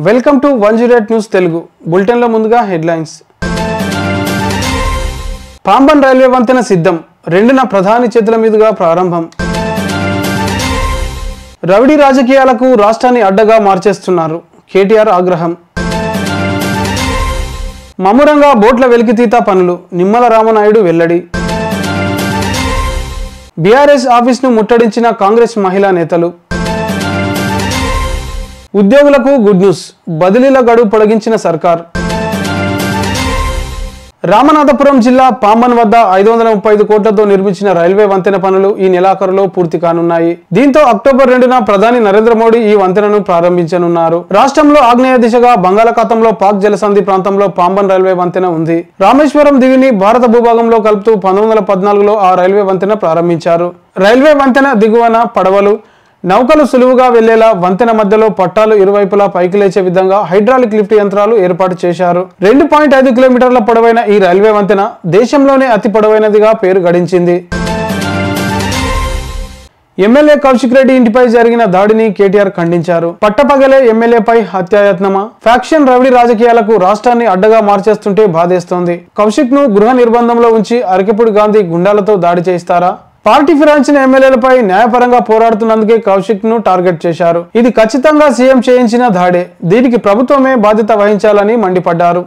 Welcome to 108 news Telugu bulletin లో ముందుగా headlines. Pamban railway వంతెన సిద్ధం, 2న ప్రధాని చేతుల మీదుగా ప్రారంభం. రౌడీ రాజకీయాలకు రాష్ట్రాన్ని అడ్డగా మార్చేస్తున్నారు, కేటీఆర్ ఆగ్రహం. మమురంగా బోట్ల వెలికితీత పనులు, నిమ్మల రామనాయుడు వెల్లడి. బీఆర్ఎస్ ఆఫీస్ను ముట్టడించిన కాంగ్రెస్ మహిళా నేతలు. ఉద్యోగులకు గుడ్ న్యూస్, బదిలీల గడువు పొడిగించిన సర్కార్. రామనాథపురం జిల్లా పాంబన్ వద్ద 535 కోట్లతో నిర్మించిన రైల్వే వంతెన పనులు ఈ నెలాఖరులో పూర్తి కానున్నాయి. దీంతో అక్టోబర్ 2న ప్రధాని నరేంద్ర మోడీ ఈ వంతెనను ప్రారంభించనున్నారు. రాష్ట్రంలో ఆగ్నేయ దిశగా బంగాళాఖాతంలో పాక్ జలసంధి ప్రాంతంలో పాంబన్ రైల్వే వంతెన ఉంది. రామేశ్వరం దివిని భారత భూభాగంలో కలుపుతూ 1914లో ఆ రైల్వే వంతెన ప్రారంభించారు. రైల్వే వంతెన దిగువన పడవలు, నౌకలు సులువుగా వెళ్లేలా వంతెన మధ్యలో పట్టాలు ఇరువైపులా పైకి లేచే విధంగా హైడ్రాలిక్ లిఫ్ట్ యంత్రాలు ఏర్పాటు చేశారు. 2.5 కిలోమీటర్ల పొడవైన ఈ రైల్వే వంతెన దేశంలోనే అతి పొడవైనదిగా పేరు గడించింది. ఎమ్మెల్యే కౌశిక్ రెడ్డి ఇంటిపై జరిగిన దాడిని కేటీఆర్ ఖండించారు. పట్టపగలే ఎమ్మెల్యేపై హత్యాయత్నమా? ఫ్యాక్షన్ రౌడీ రాజకీయాలకు రాష్ట్రాన్ని అడ్డగా మార్చేస్తుంటే బాధేస్తోంది. కౌశిక్ ను గృహ నిర్బంధంలో ఉంచి అరకెప్పుడు గాంధీ గుండాలతో దాడి చేయిస్తారా? పార్టీ ఫిరాయించిన ఎమ్మెల్యేలపై న్యాయపరంగా పోరాడుతున్నందుకే కౌశిక్ ను టార్గెట్ చేశారు. ఇది ఖచ్చితంగా సీఎం చేయించిన దాడే, దీనికి ప్రభుత్వమే బాధ్యత వహించాలని మండిపడ్డారు.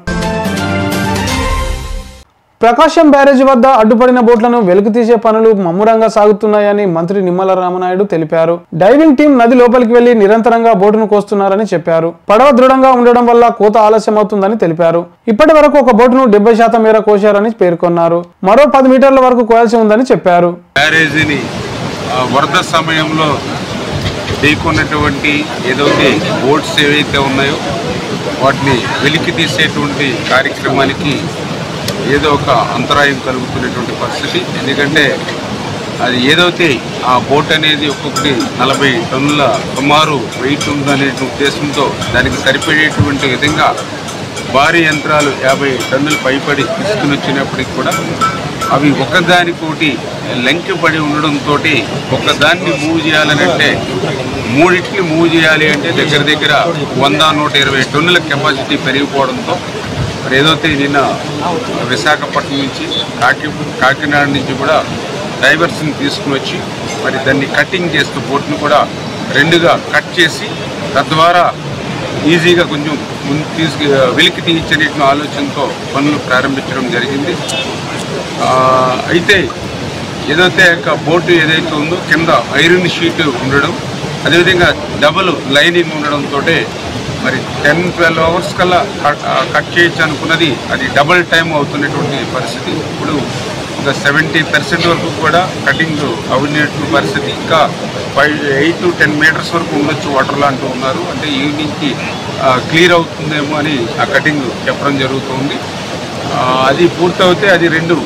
ప్రకాశం బ్యారేజ్ వద్ద అడ్డుపడిన బోట్లను వెలికితీసే పనులు ముమ్మరంగా సాగుతున్నాయని మంత్రి నిమ్మల రామనాయుడు తెలిపారు. డైవింగ్ టీం నది లోపలికి వెళ్లి నిరంతరంగా బోటును కోస్తున్నారని చెప్పారు. పడవ దృఢంగా ఉండడం వల్ల కోత ఆలస్యం అవుతుందని తెలిపారు. ఇప్పటి వరకు ఒక బోటును 70% మేర కోశారని పేర్కొన్నారు. మరో 10 మీటర్ల వరకు కోయాల్సి ఉందని చెప్పారు. బ్యారేజీని వరద సమయంలో ఢీకొన్నటువంటి ఏదైతే బోట్స్ ఏవైతే ఉన్నాయో వాటిని వెలికి తీసేటువంటి కార్యక్రమానికి ఏదో ఒక అంతరాయం కలుగుతున్నటువంటి పరిస్థితి. ఎందుకంటే అది ఏదైతే ఆ బోట్ అనేది ఒక్కొక్కటి 40 టన్నుల సుమారు వెయిట్ ఉందనే ఉద్దేశంతో దానికి సరిపడేటువంటి విధంగా భారీ యంత్రాలు 50 టన్నులు పైపడి తీసుకుని వచ్చినప్పటికి కూడా అవి ఒకదానికోటి లంకెపడి ఉండడంతో ఒకదాన్ని మూవ్ చేయాలనంటే మూడింటిని మూవ్ చేయాలి అంటే దగ్గర దగ్గర 100-120 టన్నుల కెపాసిటీ పెరిగిపోవడంతో మరి ఏదైతే నిన్న విశాఖపట్నం నుంచి కాకినాడ నుంచి కూడా డైవర్స్ని తీసుకుని వచ్చి మరి దాన్ని కటింగ్ చేస్తూ బోట్ను కూడా 2గా కట్ చేసి తద్వారా ఈజీగా కొంచెం వెలికి తీయించనే ఆలోచనతో పనులు ప్రారంభించడం జరిగింది. అయితే ఏదైతే బోటు ఏదైతే ఉందో కింద ఐరన్ షీట్ ఉండడం, అదేవిధంగా డబుల్ లైనింగ్ ఉండడంతో మరి 10-12 అవర్స్ కల్లా కట్ చేయొచ్చు అనుకున్నది అది డబుల్ టైం అవుతున్నటువంటి పరిస్థితి. ఇప్పుడు ఒక 70% వరకు కూడా కటింగ్ అవినట్టు పరిస్థితి. ఇంకా 8-10 మీటర్స్ వరకు ఉండొచ్చు వాటర్లో అంటూ ఉన్నారు. అంటే ఈవినింగ్కి క్లియర్ అవుతుందేమో అని ఆ కటింగ్ చెప్పడం జరుగుతుంది. అది పూర్తవుతే అది 2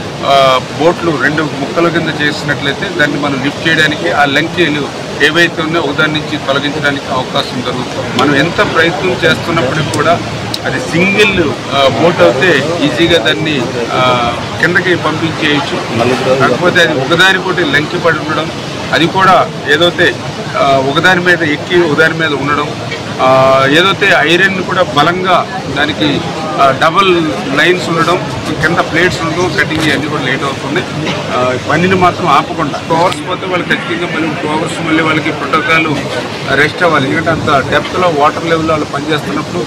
బోట్లు 2 ముక్కల కింద చేసినట్లయితే దాన్ని మనం లిఫ్ట్ చేయడానికి ఆ లంకెలు ఏవైతే ఉన్నాయో ఒకదాని నుంచి తొలగించడానికి అవకాశం జరుగుతుంది. మనం ఎంత ప్రయత్నం చేస్తున్నప్పటికీ కూడా అది సింగిల్ బోట్ అయితే ఈజీగా దాన్ని కిందకి పంపించేయచ్చు. కాకపోతే అది ఒకదానికోటి లంకి పడి ఉండడం, అది కూడా ఏదైతే ఒకదాని మీద ఎక్కి ఒకదాని మీద ఉండడం, ఏదైతే ఐరన్ కూడా బలంగా దానికి డబుల్ లైన్స్ ఉండడం, కింద ప్లేట్స్ ఉండడం, కటింగ్ అన్నీ కూడా లేట్ అవుతుంది. పనిని మాత్రం ఆపకుండా 2 అవర్స్ పోతే వాళ్ళు ఖచ్చితంగా మళ్ళీ 2 అవర్స్ మళ్ళీ వాళ్ళకి ప్రోటోకాల్ రెస్ట్ అవ్వాలి. ఎందుకంటే అంత డెప్త్లో వాటర్ లెవెల్లో వాళ్ళు పనిచేస్తున్నప్పుడు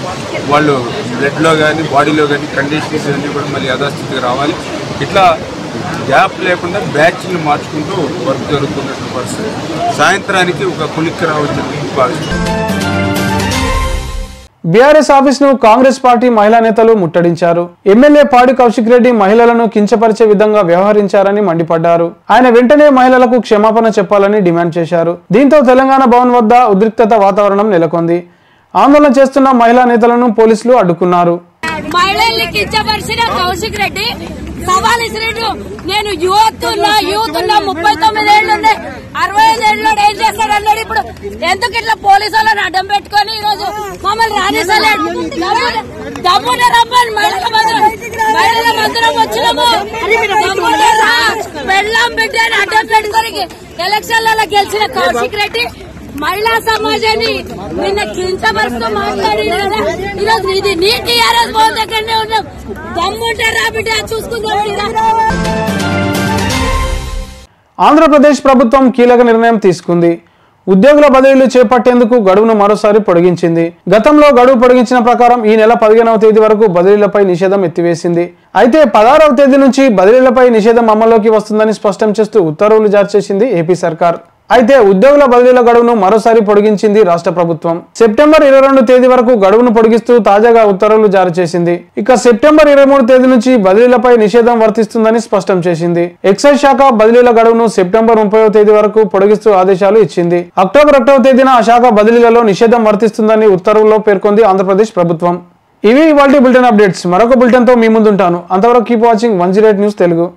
వాళ్ళు బ్లడ్లో కానీ బాడీలో కానీ కండిషన్స్ అన్నీ కూడా మళ్ళీ యథాస్థితికి రావాలి. ఇట్లా గ్యాప్ లేకుండా బ్యాచ్ని మార్చుకుంటూ వర్క్ జరుగుతున్నటువంటి పరిస్థితి. సాయంత్రానికి ఒక కొలిక్కి రావచ్చని భావిస్తుంది. బీఆర్ఎస్ ఆఫీస్ ను కాంగ్రెస్ పార్టీ మహిళా నేతలు ముట్టడించారు. ఎమ్మెల్యే పాడి కౌశిక్ రెడ్డి మహిళలను కించపరిచే విధంగా వ్యవహరించారని మండిపడ్డారు. ఆయన వెంటనే మహిళలకు క్షమాపణ చెప్పాలని డిమాండ్ చేశారు. దీంతో తెలంగాణ భవన్ వద్ద ఉద్రిక్తత వాతావరణం నెలకొంది. ఆందోళన చేస్తున్న మహిళా నేతలను పోలీసులు అడ్డుకున్నారు. మహిళల్ని కించపరిచిన కౌశిక్ రెడ్డి సవాల్ ఇసిరేడు. నేను యూత్ ఉన్నా 39 ఏళ్ళు ఉన్నాయి, 65 ఏళ్ళు ఏం చేస్తాడు అన్నాడు. ఇప్పుడు ఎందుకు ఇట్లా పోలీసు వాళ్ళని అడ్డం పెట్టుకొని ఈరోజు మమ్మల్ని రాణిసలేడు. దమ్మున రమ్మని మహిళల మందిరం వచ్చినాము. పెళ్ళాం బిడ్డని అడ్డం పెట్టుకొని ఎలక్షన్లలో గెలిచిన కౌశిక్ రెడ్డి మహిళా సమాజాన్ని నిన్న కించపరుస్తూ మాట్లాడింది కదా. ఈరోజు ఇది నీ టీఆర్ఎస్ భవన్ దగ్గరనే ఉన్నాం. దమ్ముంటే రాబిడ్డ చూసుకుందాం. ఆంధ్రప్రదేశ్ ప్రభుత్వం కీలక నిర్ణయం తీసుకుంది. ఉద్యోగుల బదిలీలు చేపట్టేందుకు గడువును మరోసారి పొడిగించింది. గతంలో గడువు పొడిగించిన ప్రకారం ఈ నెల 15వ తేదీ వరకు బదిలీలపై నిషేధం ఎత్తివేసింది. అయితే 16వ తేదీ నుంచి బదిలీలపై నిషేధం అమల్లోకి వస్తుందని స్పష్టం చేస్తూ ఉత్తర్వులు జారీ చేసింది ఏపీ సర్కార్. అయితే ఉద్యోగుల బదిలీల గడువును మరోసారి పొడిగించింది రాష్ట్ర ప్రభుత్వం. సెప్టెంబర్ 22 తేదీ వరకు గడువును పొడిగిస్తూ తాజాగా ఉత్తర్వులు జారీ చేసింది. ఇక సెప్టెంబర్ 23 తేదీ నుంచి బదిలీలపై నిషేధం వర్తిస్తుందని స్పష్టం చేసింది. ఎక్సైజ్ శాఖ బదిలీల గడువును సెప్టెంబర్ 30వ తేదీ వరకు పొడిగిస్తూ ఆదేశాలు ఇచ్చింది. అక్టోబర్ 1వ తేదీన ఆ శాఖ బదిలీలలో నిషేధం వర్తిస్తుందని ఉత్తర్వుల్లో పేర్కొంది ఆంధ్రప్రదేశ్ ప్రభుత్వం. ఇవి ఇవాల్టి బులెటిన్ అప్డేట్స్. మరొక బులెటిన్ తో మీ ముందుంటాను. అంతవరకు కీప్ వాచింగ్ 108 న్యూస్ తెలుగు.